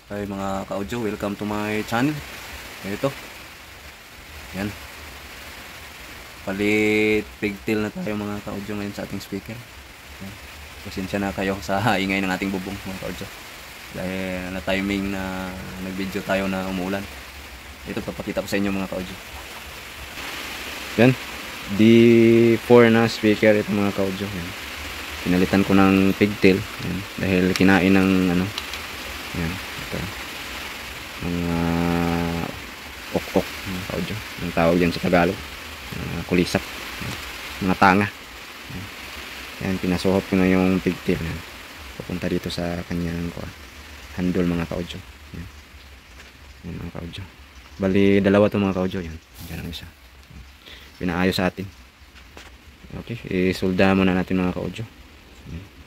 Hi mga ka-audio, welcome to my channel. Ito, yan. Palit pigtail na tayo mga ka-audio ngayon sa ating speaker. Yan. Pasensya na kayo sa ingay ng ating bubong mga ka-audio. Dahil na timing na nag-video tayo na umuulan. Ito, papakita ko sa inyo mga ka-audio. Yan, D4 na speaker ito mga ka-audio. Yan. Pinalitan ko ng pigtail. Yan. Dahil kinain ng ano. Yan. Ito. Mga ok-ok mga ka-audio. Ang tawag yan sa Tagalog. Kulisak. Mga tanga. Yan. Pinasuhot ko na yung pigtail. Yan. Papunta dito sa kanyang handle mga ka-audio. Yan. Yan mga ka-audio. Bali dalawa to mga ka-audio. Yan. Yan ang isa. Pinaayos sa atin. Okay. Isolda muna natin mga ka-audio.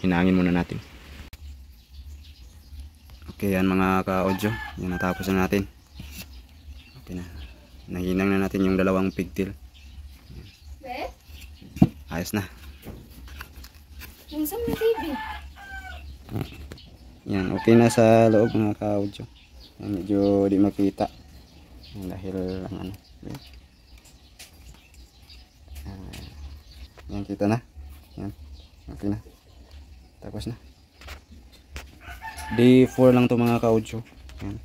Hinangin muna natin. Okay, yan mga ka-audio. Yan, natapos na natin. Okay na. Nahinang na natin yung dalawang pigtail. Ayos na. Yan, okay na sa loob mga ka-audio. Medyo di makita. Dahil ano. Yan, kita na. Yan. Okay na. Tapos na. D4 lang to mga ka-audio. Yan.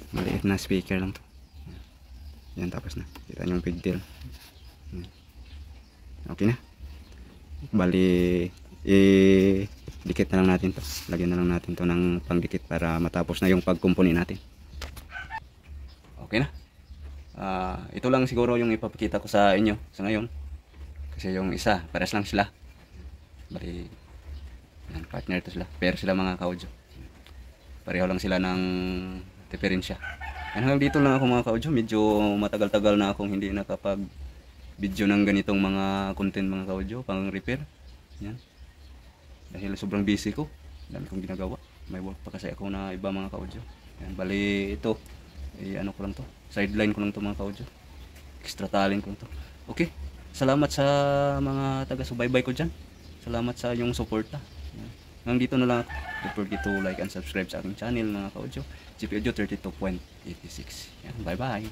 Maliit na speaker lang to. Yan, tapos na. Kita nyo yung pigtail. Okay na. Bali, dikit na lang natin to. Lagyan na lang natin to ng pangdikit para matapos na yung pagkumpuni natin. Okay na. Ito lang siguro yung ipapakita ko sa inyo sa ngayon. Kasi yung isa, pares lang sila. Bali, yan, partner to sila. Pair sila mga ka-audio. Pareho lang sila ng diferensya. Hanggang dito lang ako mga ka-audio. Medyo matagal-tagal na akong hindi nakapag-video ng ganitong mga content mga ka-audio. Pang repair. Yan. Dahil sobrang busy ko. Dami kong ginagawa. May work pa kasi ako na iba mga ka-audio. Yan. Bali ito. Ano ko lang to. Sideline ko lang to mga ka-audio. Extra talent ko lang to. Okay. Salamat sa mga taga-subaybay ko dyan. Salamat sa iyong suporta. Hanggang dito na lang ako. Don't forget to like and subscribe sa aking channel mga ka-audio. GP Audio 32.86. Bye bye.